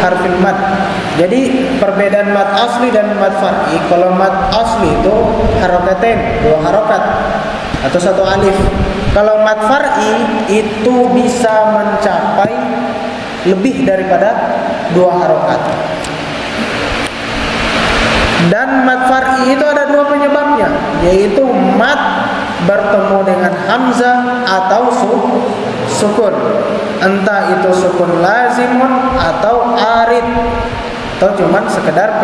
harfil mad. Jadi perbedaan mad asli dan mad far'i. Kalau mad asli itu harokatain, 2 harokat atau 1 alif. Kalau mad far'i itu bisa mencapai lebih daripada 2 harokat. Dan mad far'i itu ada 2 penyebabnya, yaitu mad bertemu dengan hamzah atau sukun. Entah itu sukun lazimun atau arid, atau cuman sekedar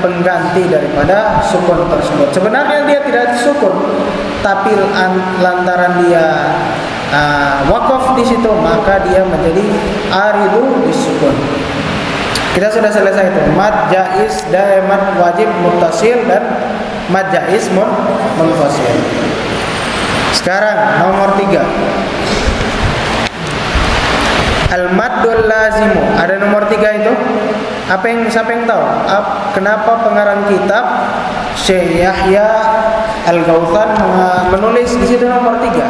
pengganti daripada sukun tersebut. Sebenarnya dia tidak sukun, tapi lantaran dia waqaf di situ, maka dia menjadi aridu disukun. Kita sudah selesai itu mad jaiz, mad wajib, muttasil, dan mad jaiz munfasil. Sekarang nomor 3, al-maddul lazimu. Ada nomor 3 itu. Siapa yang tahu? Kenapa pengarang kitab Syekh Yahya Al-Gautan menulis di situ nomor 3?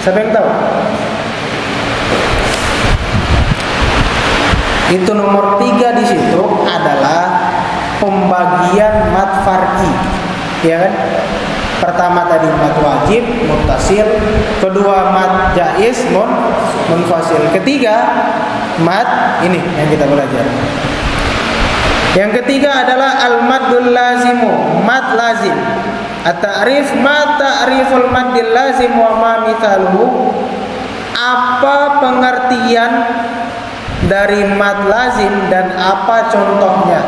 Siapa yang tahu? Itu nomor 3 di situ adalah pembagian mad far'i, ya kan? Pertama tadi mad wajib, muttasil. Kedua mad jaiz, munfasil. Ketiga mad ini yang kita belajar. Yang ketiga adalah al-maddul lazimu, mad lazim. At-ta'rif ma ta'riful maddil lazim wa ma mithaluhu. Apa pengertian dari mad lazim dan apa contohnya?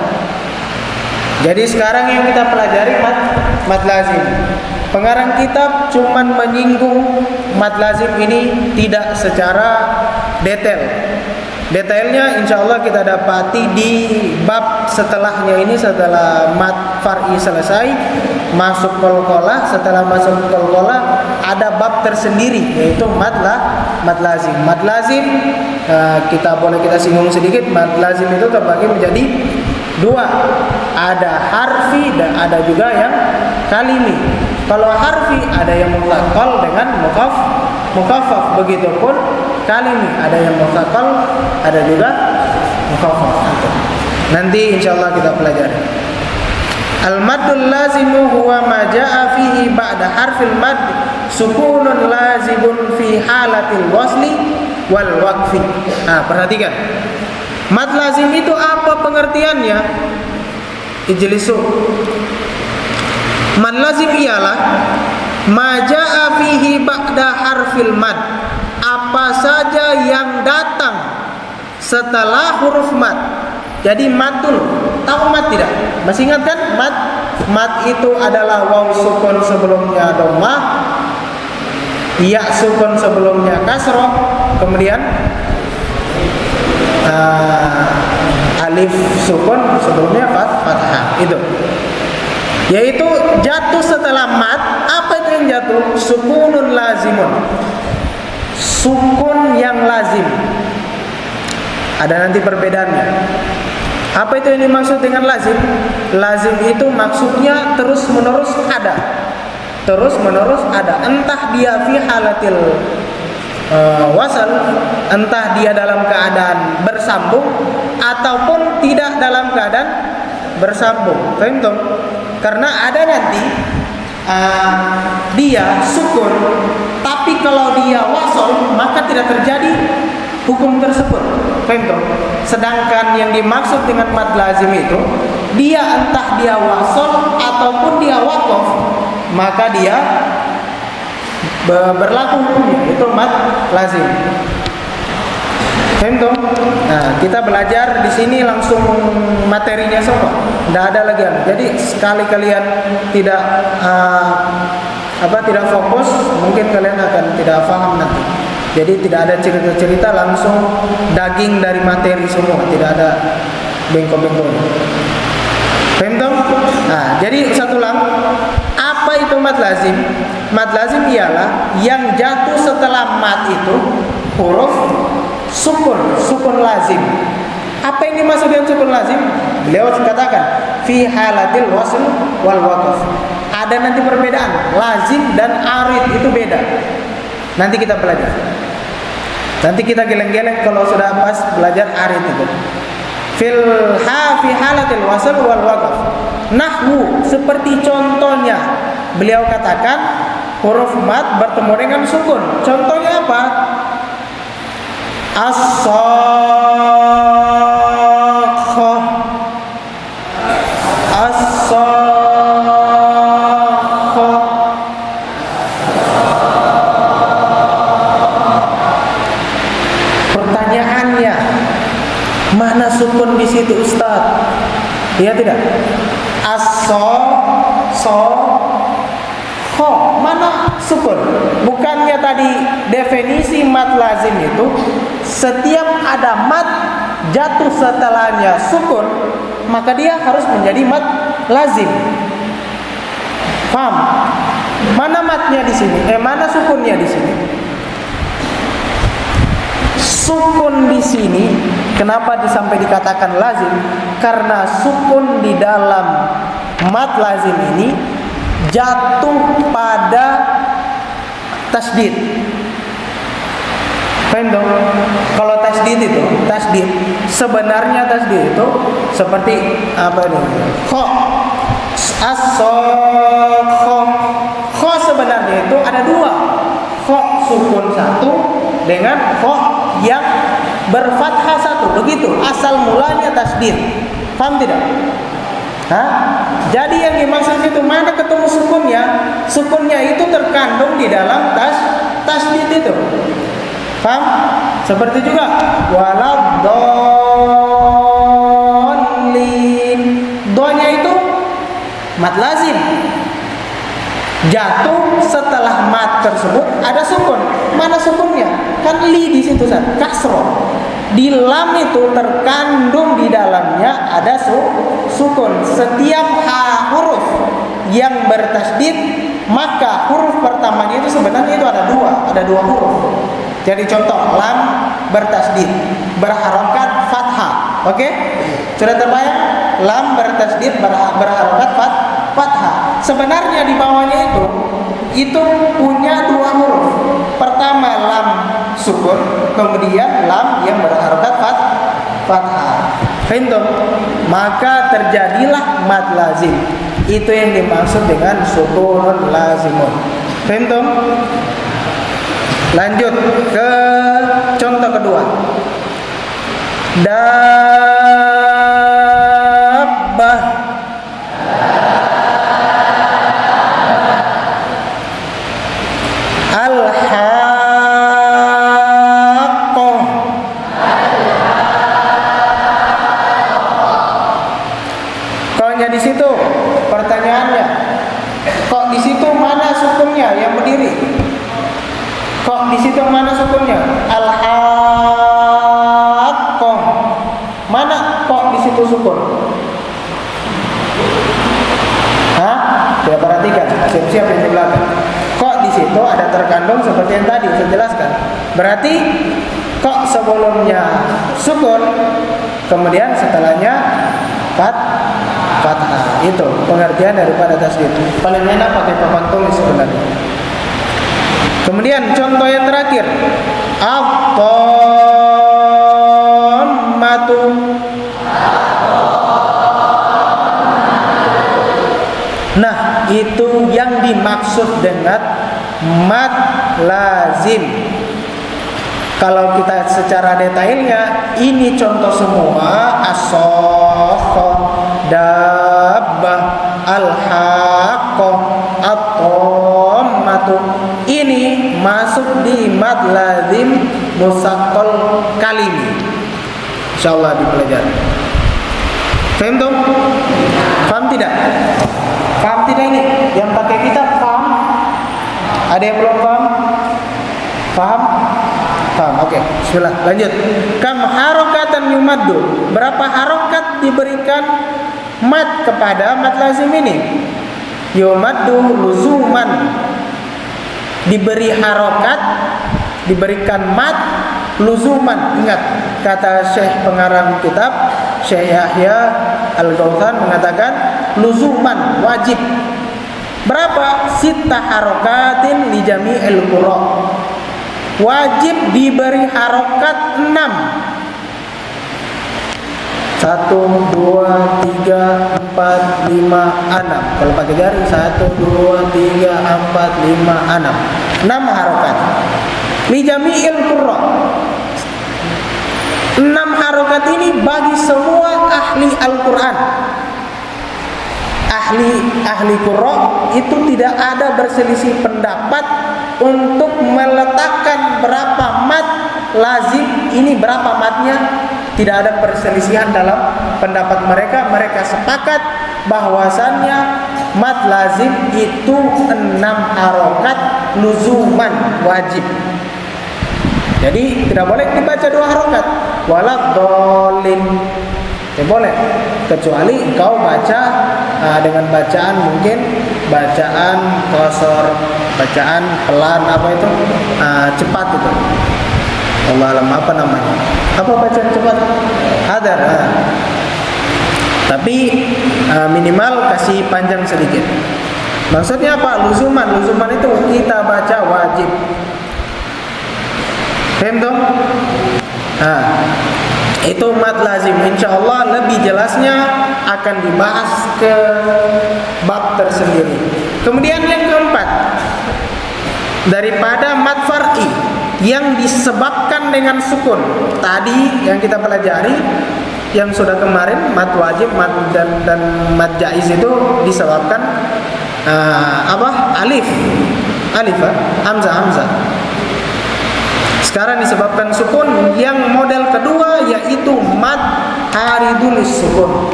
Jadi sekarang yang kita pelajari mad lazim. Pengarang kitab cuman menyinggung mad lazim ini tidak secara detail. Detailnya insya Allah kita dapati di bab setelahnya ini. Setelah mad far'i selesai, masuk qalqalah. Setelah masuk qalqalah ada bab tersendiri, yaitu mad lazim. Mad lazim kita singgung sedikit. Mad lazim itu terbagi menjadi 2. Ada harfi dan ada juga yang kalimi. Kalau harfi ada yang mutlaqal dengan mukaffaf. Begitupun kalimi ada yang mutlaqal, ada juga mukaffaf. Nanti insyaallah kita pelajari. Al-maddul lazimu huwa ma jaa fihi ba'da harfil mad sukunun lazibun fi halatil wasli wal waqfi. Nah, perhatikan. Mad lazim itu apa pengertiannya? Ijlisu. Mad lazim ialah ma jaa fihi ba'da harfil mad. Apa saja yang datang setelah huruf mad. Jadi mad dulu. Tahu mad tidak? Masih ingat kan mad? Mad itu adalah waw sukun sebelumnya dhammah, ya sukun sebelumnya kasroh, kemudian alif sukun sebelumnya fathah. Itu yaitu jatuh setelah mad. Apa itu yang jatuh? Sukunun lazimun, sukun yang lazim. Ada nanti perbedaannya. Apa itu yang dimaksud dengan lazim? Lazim itu maksudnya terus menerus ada. Terus menerus ada. Entah dia fi halatil wasal, entah dia dalam keadaan bersambung ataupun tidak dalam keadaan bersambung. Paham dong? Karena ada nanti dia sukun, tapi kalau dia wasal maka tidak terjadi hukum tersebut. Paham dong? Sedangkan yang dimaksud dengan mad lazim itu, dia entah dia wasal ataupun dia waqaf, maka dia berlaku hukumnya. Itu mad lazim. Paham dong? Nah, kita belajar di sini langsung materinya semua. Tidak ada lagi. Jadi sekali kalian tidak tidak fokus, mungkin kalian akan tidak paham nanti. Jadi tidak ada cerita-cerita, langsung daging dari materi semua, tidak ada bengkok-bengkok. Paham dong? Nah, jadi satu ulang. Apa itu mad lazim? Mad lazim ialah yang jatuh setelah mad itu huruf sukun lazim. Apa yang dimaksud dengan sukun lazim? Beliau katakan fi halatil wasl wal waqf. Ada nanti perbedaan. Lazim dan arid itu beda. Nanti kita pelajari. Nanti kita geleng-geleng kalau sudah pas belajar arit itu. Fi halatil wasl wal waqf. Nahwu, seperti contohnya beliau katakan huruf mat bertemu dengan sukun. Contohnya apa? As-sakhah. As-sakhah. Pertanyaannya, mana sukun di situ Ustaz? Iya tidak? Mana sukun? Bukannya tadi definisi mat lazim itu setiap ada mat jatuh setelahnya sukun, maka dia harus menjadi mat lazim. Paham? Mana matnya di sini? Mana sukunnya di sini? Sukun di sini kenapa sampai dikatakan lazim? Karena sukun di dalam mat lazim ini jatuh pada tasdid. Paham dong? Kalau tasdid itu, sebenarnya tasdid itu seperti apa ini? Kho, kho sebenarnya itu ada dua. Kho sukun satu dengan kho yang berfathah satu. Begitu asal mulanya tasdid. Paham tidak? Jadi yang dimaksud itu mana ketemu sukunnya? Sukunnya itu terkandung di dalam tasdid itu. Paham? Seperti juga waladdallin. Doanya itu mat lazim. Jatuh setelah mat tersebut ada sukun. Mana sukunnya? Kan li di situ kan, kasroh. Di lam itu terkandung di dalamnya ada sukun. Setiap huruf yang bertasdid, maka huruf pertamanya itu sebenarnya itu ada dua huruf. Jadi contoh lam bertasdid, berharokat fathah. Oke? Sudah terbayang? Lam bertasdid berharokat fathah. Sebenarnya di bawahnya itu punya dua huruf. Pertama lam sukun, kemudian lam yang berharokat fathah. Faham? Maka terjadilah mat lazim. Itu yang dimaksud dengan sukunun lazimun. Faham? Lanjut ke contoh kedua. Dabbah. Al-haqqah. Koknya di situ. Pertanyaannya, kok di situ mana sukunnya yang berdiri? Kok di situ mana sukunnya? Al-haqqah. Mana kok di situ sukun? Tidak perhatikan. Siap-siap yang di belakang. Kok di situ ada terkandung seperti yang tadi saya jelaskan. Berarti kok sebelumnya sukun, kemudian setelahnya fathah. Itu pengertian daripada tasdid. Paling enak pakai papan tulis sebenarnya. Kemudian contoh yang terakhir, at-tammatu. Nah, itu yang dimaksud dengan mat lazim. Kalau kita secara detailnya, ini contoh semua: as-sakhah, dabbah, al-haqqah, at-tammatu. Ini masuk di mat lazim musaqqal kalimi. Insyaallah dipelajari. Paham dong? Paham tidak? Paham tidak ini? Yang pakai kitab paham? Ada yang belum paham? Paham? Paham. Oke. Bismillah. Lanjut. Kam harokatan yumaddu. Berapa harokat diberikan mat kepada mat lazim ini? Yumaddu luzuman. Diberi harokat, diberikan mat luzuman. Ingat kata Syekh pengarang kitab, Syekh Yahya Al-Ghawthan mengatakan luzuman, wajib. Berapa? Sittah harokatin li jami'il qura. wajib diberi harokat 6. 1, 2, 3, 4, 5, 6. Kalau pakai jari 1, 2, 3, 4, 5, 6. 6 harokat. Li jami'il qurra. 6 harokat ini bagi semua ahli Al-Quran. Ahli qurra itu tidak ada berselisih pendapat untuk meletakkan berapa mat lazim, ini berapa matnya. Tidak ada perselisihan dalam pendapat mereka. Mereka sepakat bahwasannya mat lazim itu 6 harokat luzuman wajib. Jadi tidak boleh dibaca 2 harokat. Waladhdallin. Tidak boleh. Kecuali kau baca dengan bacaan mungkin bacaan qasar, bacaan pelan, apa itu cepat itu. Allah alam apa namanya? Apa bacaan cepat? Hadar. Tapi minimal kasih panjang sedikit. Maksudnya apa? Luzuman itu kita baca wajib. Paham dong? Itu mat lazim. Insyaallah lebih jelasnya akan dibahas ke bab tersendiri. Kemudian yang keempat, daripada mat far'i yang disebabkan dengan sukun. Tadi yang kita pelajari yang sudah kemarin, mat wajib, mat dan mat jaiz itu disebabkan alif, hamzah. Sekarang disebabkan sukun. Yang model kedua yaitu mat aridul sukun,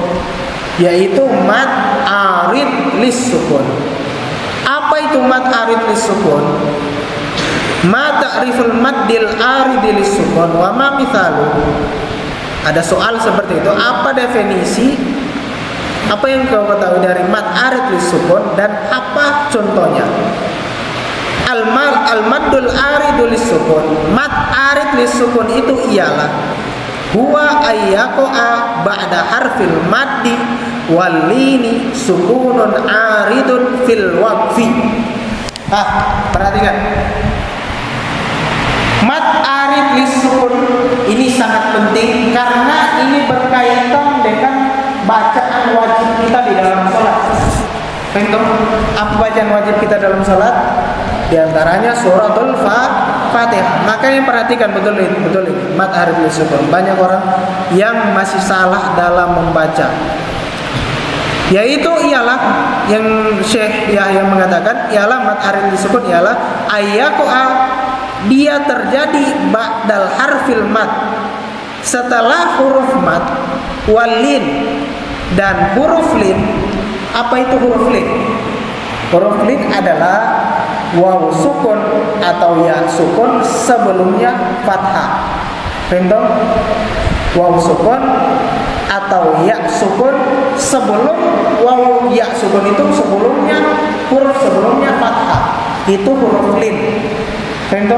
yaitu mat arid lis sukun. Apa itu mat arid lis sukun? Ma ta'riful maddil arid lis sukun wa ma mithalu. Ada soal seperti itu. Apa definisi? Apa yang kau ketahui dari mat arid lis sukun dan apa contohnya? Al-maddul aridul sukun. Mat arid lis sukun itu ialah huwa ayyaqa'a ba'da harfil maddi wal lini sukunun aridun fil waqfi. Perhatikan. Mat arid lis sukun ini sangat penting karena ini berkaitan dengan bacaan wajib kita di dalam salat. Apa bacaan wajib kita dalam salat? Di antaranya suratul Fatihah. Makanya perhatikan betul ini mat arid lis sukun. Banyak orang yang masih salah dalam membaca. Yaitu ialah yang Syekh Yahya mengatakan ialah mat arid lis sukun ialah ayyaqa'a, dia terjadi ba'dal harfil mat, setelah huruf mat, walin dan huruf lin. Apa itu huruf lin? Huruf lin adalah waw sukun atau ya sukun sebelumnya fathah. Paham? Waw sukun atau ya sukun sebelum waw ya sukun itu sebelumnya huruf sebelumnya fathah. Itu huruf lin. Paham?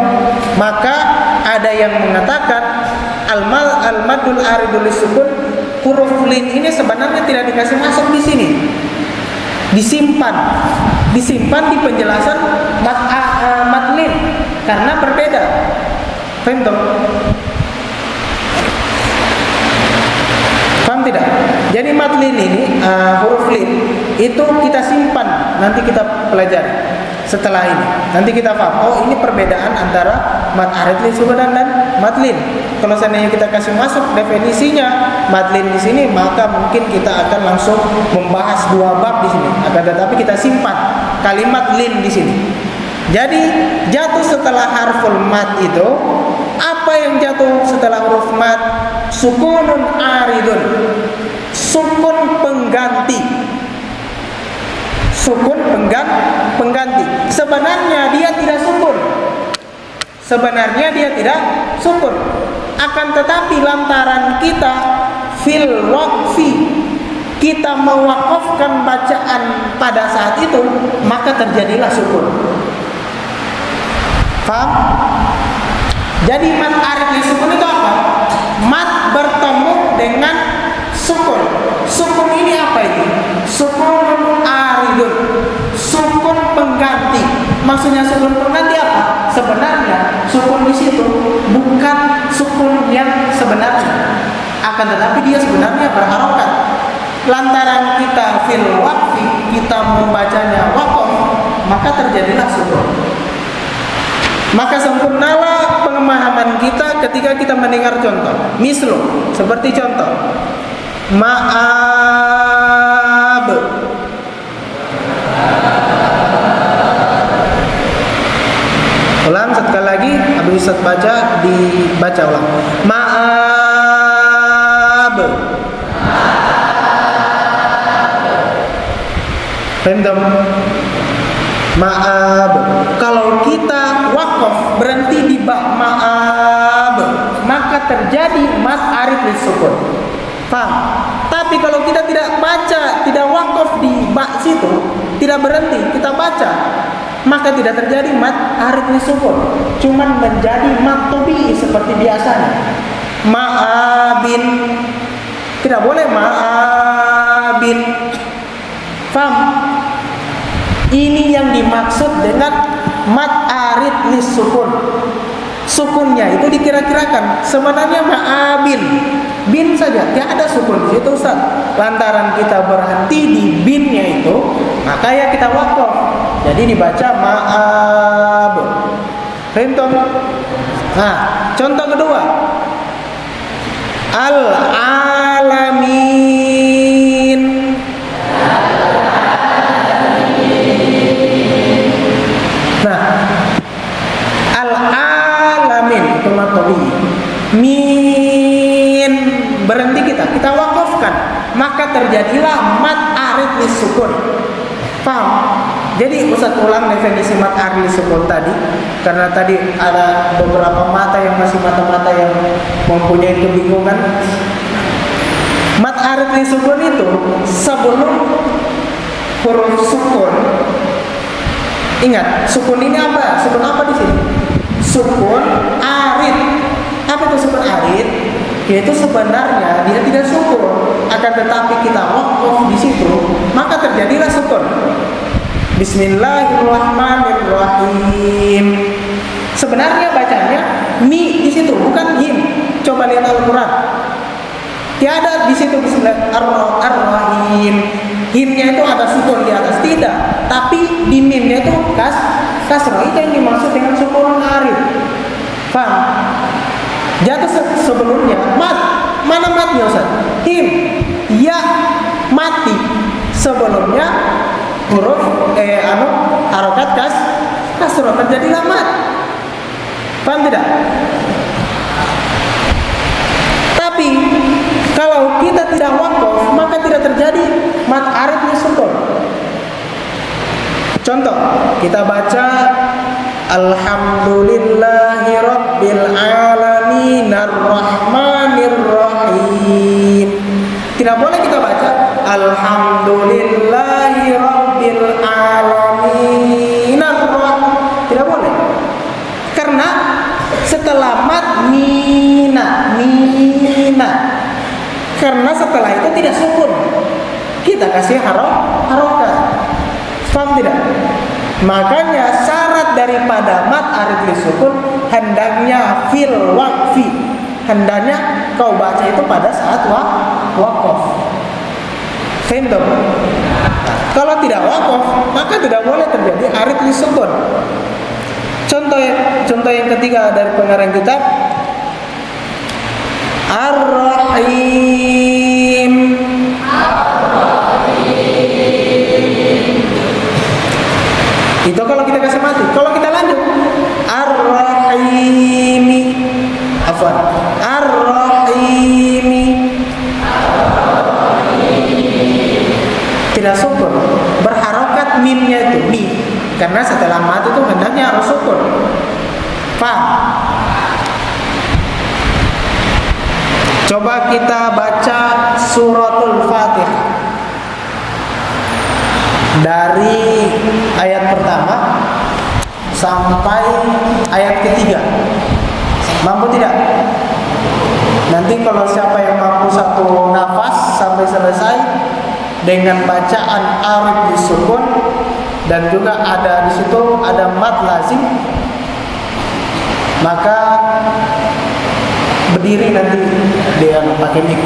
Maka ada yang mengatakan al-maddul aridul sukun, huruf lin ini sebenarnya tidak dikasih masuk di sini. Disimpan di penjelasan mat lin karena berbeda. Paham tidak? Jadi mat lin ini huruf lin itu kita simpan, nanti kita pelajari setelah ini. Nanti kita paham, oh ini perbedaan antara mat arid lis sukun dan mat lin. Kalau seandainya kita kasih masuk definisinya mat lin di sini, maka mungkin kita akan langsung membahas 2 bab di sini. Akan tetapi kita simpan kalimat lin di sini. Jadi jatuh setelah harful mat itu, apa yang jatuh setelah huruf mat? Sukunun aridun, sukun pengganti. Sukun pengganti. Sebenarnya dia tidak sukun. Akan tetapi lantaran kita fil waqfi, kita mewakafkan bacaan pada saat itu, maka terjadilah sukun. Paham? Jadi mat arid lis sukun itu apa? Mat bertemu dengan sukun. Sukun ini apa itu? Sukun aridun, sukun pengganti. Maksudnya sukun pengganti apa? sebenarnya sukun di situ bukan sukun yang sebenarnya, akan tetapi dia sebenarnya berharokat. Lantaran kita fil waqfi, kita membacanya waqaf, maka terjadilah sukun. Maka sempurnalah pemahaman kita ketika kita mendengar contoh. Mislu, seperti contoh ma'ab. Ulang sekali lagi, habis Ustaz baca, dibaca ulang. Ma'ab. Random. Ma'ab. Kalau kita wakaf berhenti di ba ma'ab, maka terjadi mas arif disukun. Paham? Tapi kalau kita tidak baca, tidak wakaf di ba situ, tidak berhenti, kita baca, maka tidak terjadi mat arif disukun. Cuman menjadi mat tobi seperti biasanya. Ma'abin. Tidak boleh ma'abin. Paham? Ini yang dimaksud dengan mat arid lis sukun. Sukunnya itu dikira-kirakan sebenarnya ma'abin, bin saja, tidak ada sukun di situ Ustaz. Lantaran kita berhenti di binnya itu, maka ya kita wakaf. Jadi dibaca ma'ab. Rinton. Nah, contoh kedua. Al-alamin. Nah, al-alamin itu matobi. Min berhenti kita wakafkan, maka terjadilah mat arid lisukun. Paham? Jadi Ustaz ulang definisi mat arid lisukun tadi, karena tadi ada beberapa mata yang masih mata-mata yang mempunyai kebingungan. Mat arid lisukun itu sebelum huruf sukun. Ingat, sukun ini apa? Sukun apa di sini? Sukun arid. Apa itu sukun arid? Yaitu sebenarnya dia tidak sukun, akan tetapi kita wakaf di situ, maka terjadilah sukun. Bismillahirrahmanirrahim. Sebenarnya bacanya mi di situ, bukan him. Coba lihat Al-Quran. Tiada di situ Bismillahirrahmanirrahim. Himnya itu ada sukun di atas, tidak. Tapi di mimnya itu kasroh. Itu yang dimaksud dengan sukun arid. Paham? Jatuh sebelumnya mat. Mana matnya Ustaz? Him. Ya mati. Sebelumnya huruf harokat kasroh, terjadilah mat. Paham tidak? Tapi kalau kita tidak wakaf, maka tidak terjadi mat arid disukun. Contoh, kita baca Alhamdulillahi Rabbil Alamin Ar-Rahmanir Rahim. Tidak boleh kita baca Alhamdulillahi Rabbil Alamin Ar-Rahim. Tidak boleh. Karena setelah mat mina. Karena setelah itu tidak sukun, kita kasih harokat. Paham tidak? Makanya syarat daripada mat arid lisukun hendaknya fil waqfi. Hendaknya kau baca itu pada saat wakaf. Faham? Kalau tidak wakaf, maka tidak boleh terjadi arid lisukun. Contoh yang ketiga dari pengarang kitab, Ar-Rahim. Itu kalau kita kasih mati. Kalau kita lanjut, Ar-Rahimi. Afwan. Ar-Rahimi. Tidak sukun. Berharokat mimnya itu mi. Karena setelah mati itu hendaknya harus sukun. Paham? Coba kita baca suratul Fatihah dari ayat pertama sampai ayat ketiga. Mampu tidak? Nanti kalau siapa yang mampu satu nafas sampai selesai dengan bacaan arid disukun dan juga ada di situ ada mat lazim, maka berdiri nanti dia pakai mic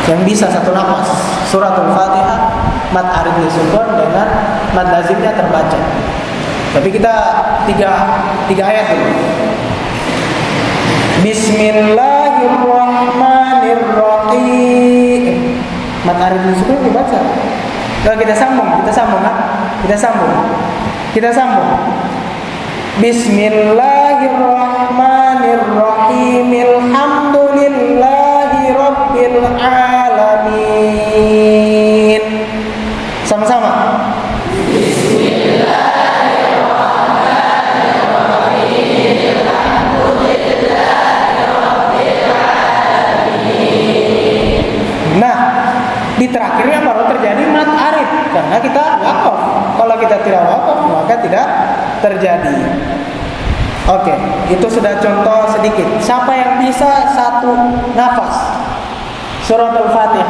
yang bisa satu nafas. Suratul Fatihah mad arid disukun dengan mad lazimnya terbaca. Tapi kita tiga ayat dulu. Bismillahirrahmanirrahim. Mad arid disukun dibaca. Kalau kita sambung. Bismillahirrahmanirrahim. Alhamdulillahi rabbil alamin. Sama-sama. Bismillahirrahmanirrahim. Alhamdulillahi rabbil alamin. Nah, di terakhirnya baru terjadi mad arid karena kita waqaf. Kalau kita tidak waqaf maka tidak terjadi. Oke, itu sudah contoh sedikit. Siapa yang bisa satu nafas Suratul Fatihah?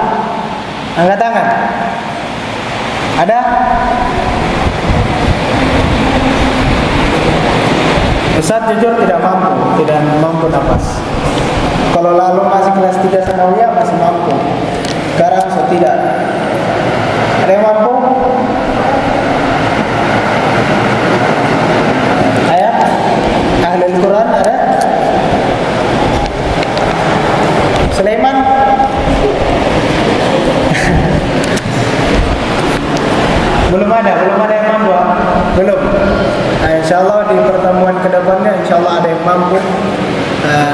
Angkat tangan. Ada? Ustaz jujur tidak mampu nafas. Kalau lalu masih kelas 3 sanawiyah masih mampu. Sekarang saya tidak. Ada yang mampu? Ayat Ahlul Quran ada? Sulaiman? Belum ada yang mampu. Belum. Nah, insyaallah di pertemuan kedepannya insyaallah ada yang mampu.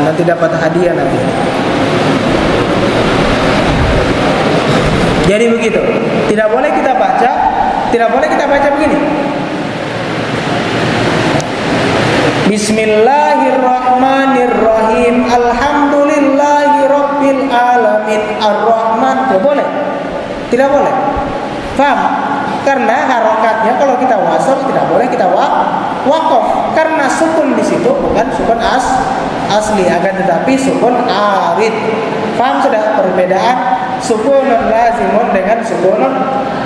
Nanti dapat hadiah nanti. Jadi begitu. Tidak boleh kita baca begini. Bismillahirrahmanirrahim. Alhamdulillahi rabbil alamin. Ar-Rahman. Tidak boleh. Paham? Karena harokatnya kalau kita wasal tidak boleh kita waqaf. Karena sukun di situ bukan sukun asli, akan tetapi sukun arid. Paham sudah perbedaan sukunun lazimun dengan sukunun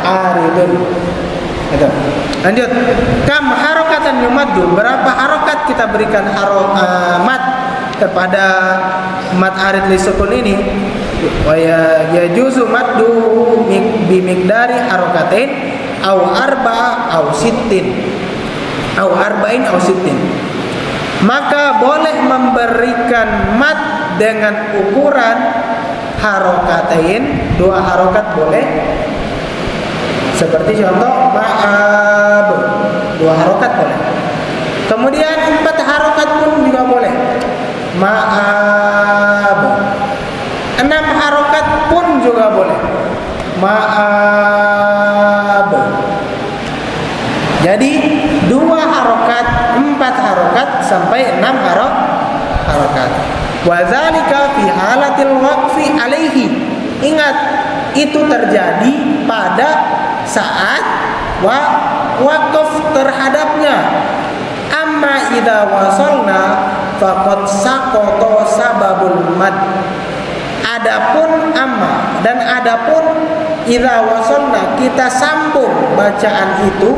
aridun. Itu. Lanjut. Kam harokatan yumaddu. Berapa harokat kita berikan mad kepada mad arid li sukun ini? Wa yajuzu maddu bi miqdari harokatain au arba'in au sittin. Maka boleh memberikan mad dengan ukuran harokatain, 2 harokat boleh. Seperti contoh ma'ab, 2 harokat boleh. Kemudian 4 harokat pun juga boleh. Ma'ab. 6 harokat pun juga boleh. Ma'ab. Jadi 2 harokat, 4 harokat sampai 6 harokat. Wa dzalika fi halatil waqfi alaihi. Ingat, itu terjadi pada saat waqaf terhadapnya. Amma idza wasalna faqad saqata sababul mad. Adapun amma dan adapun idza wasalna, kita sambung bacaan itu,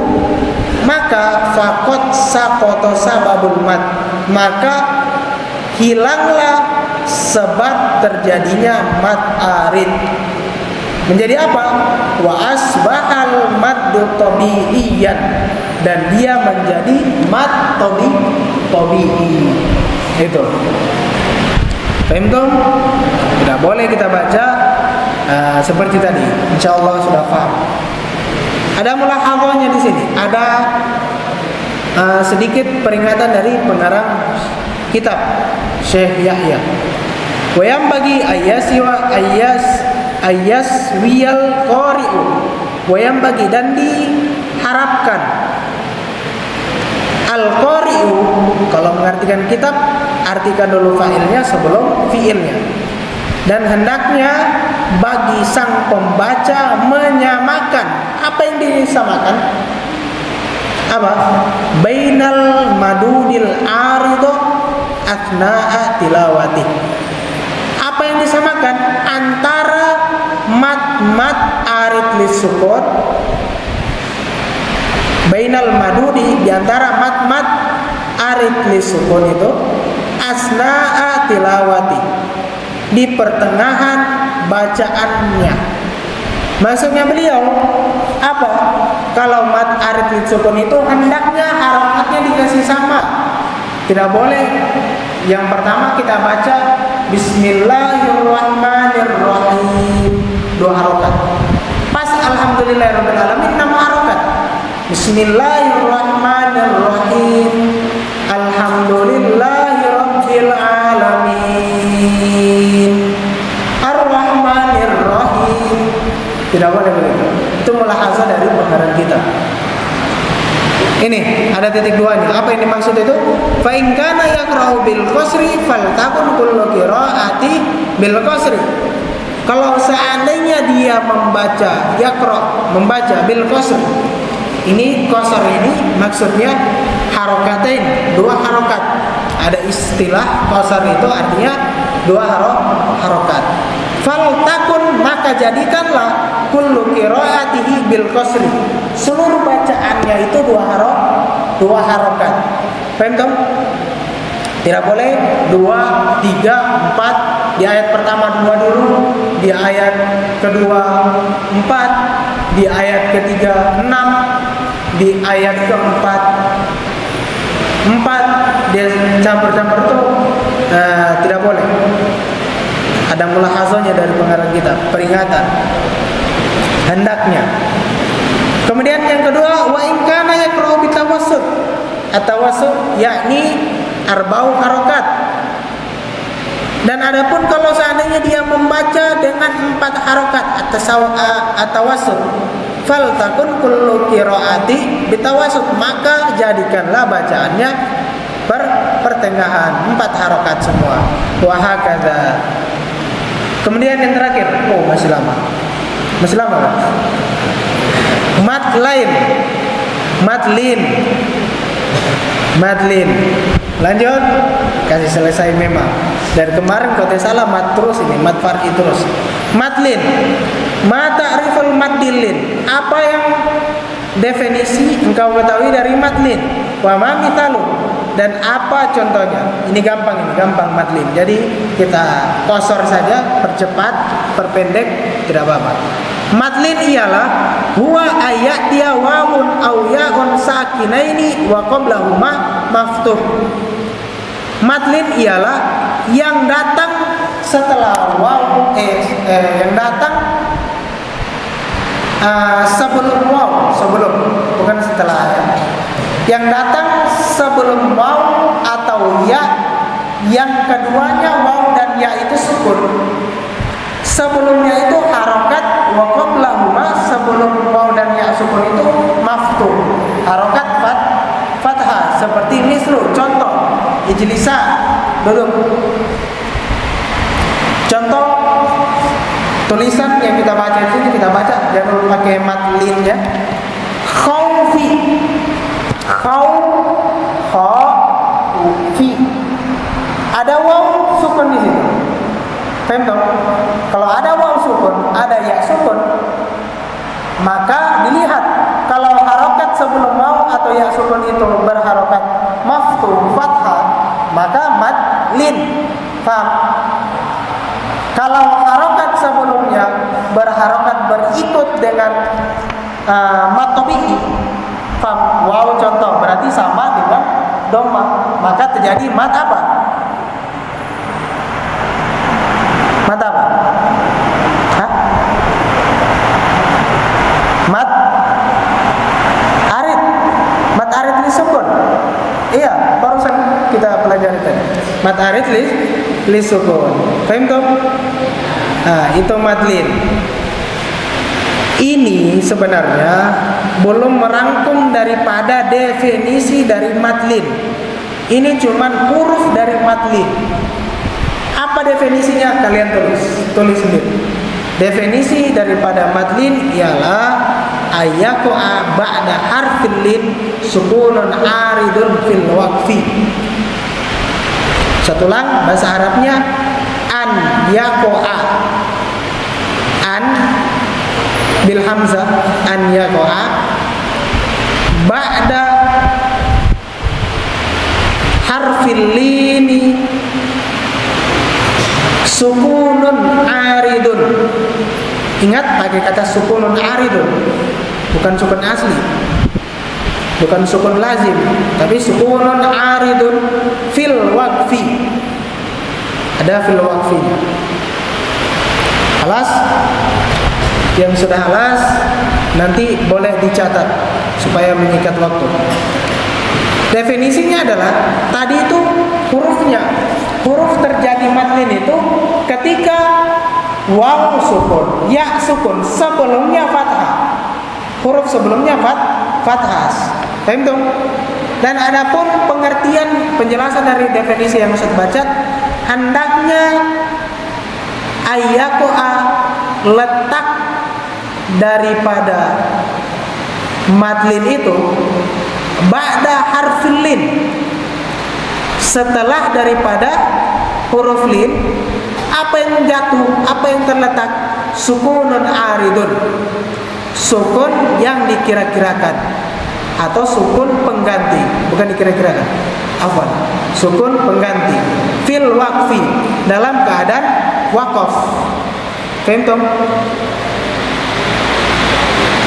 maka faqad saqata sababul mad, maka hilanglah sebab terjadinya mad arid. Menjadi apa? Wa asbahal maddu tabi'iyan, dan dia menjadi mad tabi'i. Itu. Paham dong? Tidak boleh kita baca seperti tadi. Insyaallah sudah paham. Ada mulahadzahnya di sini. Ada sedikit peringatan dari pengarang kitab Syekh Yahya. Wa yang bagi ayas wiyal qari'u. Wa yang bagi, dan diharapkan, al-qari'u, kalau mengartikan kitab, artikan dulu fa'ilnya sebelum fi'ilnya. Dan hendaknya bagi sang pembaca menyamakan. Apa yang disamakan? Apa? Bainal madudil arido atna'a tilawati. Apa yang disamakan? Antara mad arid lisukun, bainal madudi, di antara mad arid lisukun itu, asna'a tilawati, di pertengahan bacaannya. Maksudnya beliau apa? Kalau mad arid lid sukun itu hendaknya harokatnya dikasih sama. Tidak boleh yang pertama kita baca Bismillahirrahmanirrahim 2 harokat. Pas Alhamdulillahirabbil alamin 6 harokat. Bismillahirrahmanirrahim. Alhamdulillahirabbil alamin. Ar-Rahmanirrahim. Tidak boleh begitu. Itu mulahazah dari pengarang kita. Ini ada titik 2-nya. Apa yang dimaksud itu? Fa in kana yaqra'u bil qasri faltakun kullu qira'ati bil qasri. Kalau seandainya dia membaca membaca bil qasri. Ini qasr ini maksudnya harokatain, 2 harokat. Ada istilah qasr itu artinya 2 harokat. Faltakun, maka jadikanlah kullu qira'atihi bil qasri. Seluruh bacaannya itu 2 harokat. Paham dong? Tidak boleh 2, 3, 4. Di ayat pertama 2 dulu, di ayat kedua 4, di ayat ketiga 6, di ayat keempat 4. Dia campur-campur tuh tidak boleh. Ada mulahazahnya dari pengarang kita, peringatan hendaknya. Kemudian yang kedua, wa in kana yaqra'u bitawassut. At-tawassut yakni arba'u harokat. Dan adapun kalau seandainya dia membaca dengan 4 harokat at-tawassut, fal takun kullu qiraati bitawassut, maka jadikanlah bacaannya pertengahan 4 harokat semua. Wa hakadza. Kemudian yang terakhir, masih lama kan? Madlin. Lanjut, kasih selesai memang. Dari kemarin kalau tidak salah mat terus ini, mat far'i terus. Madlin. Ma ta'riful madlin. Apa yang definisi engkau ketahui dari madlin? Wa ma mithalu. Dan apa contohnya? Ini gampang madlin. Jadi kita kosor saja, percepat, perpendek, tidak apa-apa. Madlin ialah huwa ayat dia wawun aw ya'un sakinaini wa qablahuma maftuh. Madlin ialah yang datang setelah waw yang datang sebelum bukan setelah ya. Yang datang sebelum waw atau ya, yang keduanya waw dan ya itu sukun. Sebelumnya itu harokat, wa qablahuma, sebelum waw dan ya sukun itu maftuh. Harokat fathah seperti mislu, contoh ijlisa, duduk. Contoh tulisan yang kita baca di sini, kita baca jangan lupa pakai madlin ya. Khaufi. Ada waw sukun di situ. Paham dong? Kalau ada waw sukun, ada ya sukun, maka dilihat kalau harokat sebelum waw atau ya sukun itu berharokat maftuh fathah, maka madlin. Paham? Kalau harokat sebelumnya berharokat berikut dengan mad tabi'i, paham? Waw contoh berarti sama dengan dhamma, maka terjadi mad apa? Mad apa? Hah? Mad arid. Mad arid li sukun. Iya, barusan kita pelajari tadi. Mad arid li sukun. Paham toh? Nah, itu madlin. Ini sebenarnya belum merangkum daripada definisi dari madlin. Ini cuman huruf dari madlin. Apa definisinya? Kalian tulis sendiri. Definisi daripada madlin ialah ayaqa ba'da harfil lin sukunun aridun fil waqfi. Satu ulang, bahasa Arabnya an yaqa. An bil hamzah, an yaqa ba'da harfil lini sukunun aridun. Ingat pakai kata sukunun aridun, bukan sukun asli, bukan sukun lazim, tapi sukunun aridun fil waqfi. Ada fil waqfinya. Halas? Yang sudah halas nanti boleh dicatat supaya mengikat waktu. Definisinya adalah tadi itu hurufnya, huruf terjadi madlin itu ketika waw sukun, ya sukun, sebelumnya fathah. Huruf sebelumnya fathah. Paham dong? Dan adapun pengertian penjelasan dari definisi yang Ustaz baca, hendaknya ayakoa letak daripada madlin itu ba'da harfil lin, setelah daripada huruf lin, apa yang jatuh, apa yang terletak? Sukunun aridun, sukun yang dikira-kirakan atau sukun pengganti, bukan dikira-kirakan, afwan, sukun pengganti fil waqfi, dalam keadaan waqaf. Paham?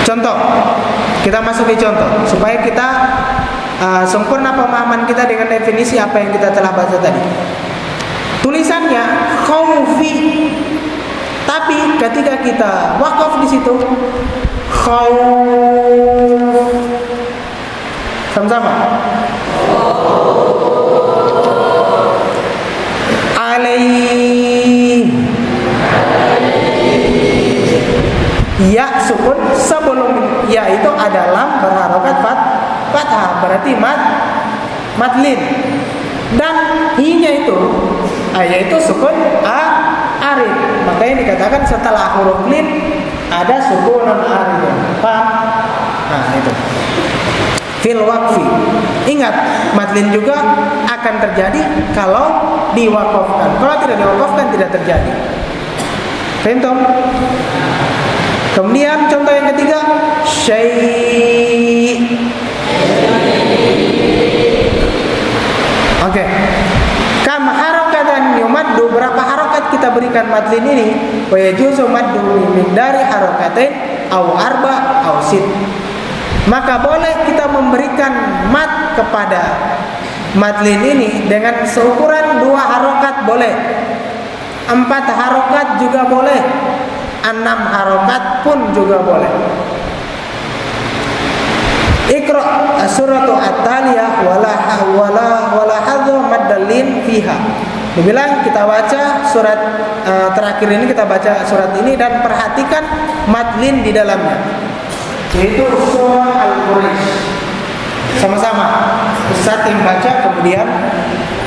Contoh, kita masuk di contoh supaya kita sempurna pemahaman kita dengan definisi apa yang kita telah baca tadi. Tulisannya khaufi, tapi ketika kita wakaf di situ khauf, sama-sama. Alaih, ya sukun sebelum ya itu adalah berharokat fathah, berarti madlin. Dan hi-nya itu yaitu sukun arid. Makanya dikatakan setelah huruf lin ada sukunan arid. Paham? Nah, itu fil waqfi. Ingat, madlin juga akan terjadi kalau diwakafkan. Kalau tidak diwakafkan tidak terjadi. Paham? Kemudian contoh yang ketiga, syai'. Oke. Kam harakatan yumaddu, berapa harokat kita berikan madlin ini? Wa yajuzu maddu min dari harakatain au arba au sit. Maka boleh kita memberikan mad kepada madlin ini dengan seukuran 2 harokat boleh, 4 harokat juga boleh, 6 harokat pun juga boleh. Iqra suratu at-taliyah wala hadza maddalin fiha. Dibilang kita baca surat terakhir ini, kita baca surat ini dan perhatikan madlin di dalamnya, yaitu surah Al-Quraish. Sama-sama Ustaz yang baca, kemudian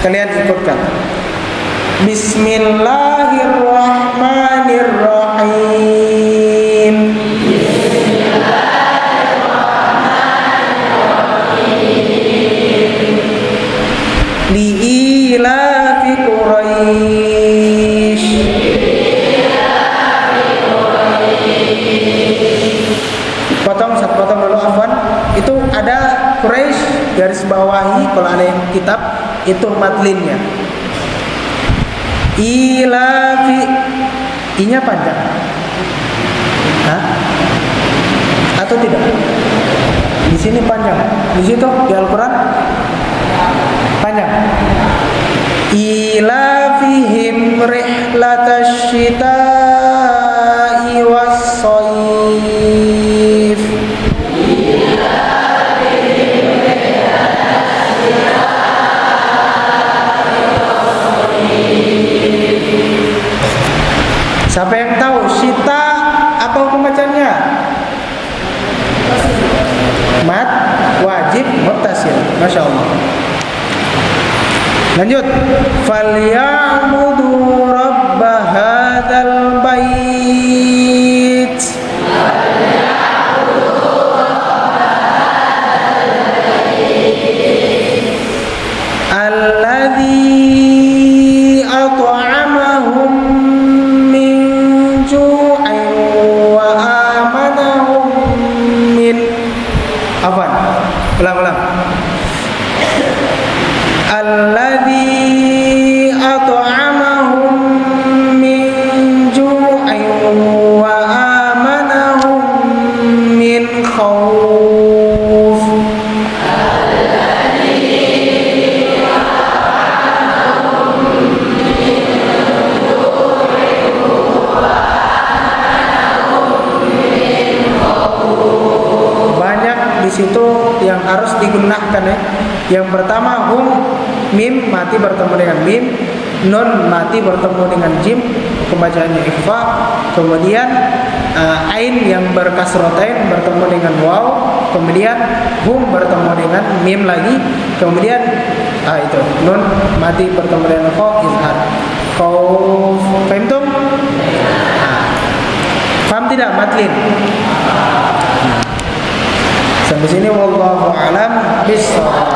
kalian ikutkan. Bismillahirrahmanirrahim. Li'ilafi Quraisy. Potong dulu afwan. Itu ada Quraisy garis bawahi, kalau ada yang kitab itu madlinnya. Ilafi, i-nya panjang, hah? Atau tidak? Di sini panjang, di situ di Al-Quran panjang. Ilafihim rihlatash shita'i was-shayf. Siapa yang tahu syita apa hukum bacanya? Mad wajib muttasil. Masya Allah. Lanjut. Falyabudu rabb hadzal bait. Alladzi at'amahum min ju'in wa amanahum min afwan. Ulang. Alladzi at'amahum Yang pertama hum, mim mati bertemu dengan mim, nun mati bertemu dengan jim, pembacaannya ikhfa. Kemudian ain yang berkasrotain bertemu dengan waw. Kemudian hum bertemu dengan mim lagi. Kemudian itu nun mati bertemu dengan kha, izhar. Kau faham? Paham tidak matlin? Sampai sini wallahu alam bissawab.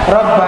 Rabbana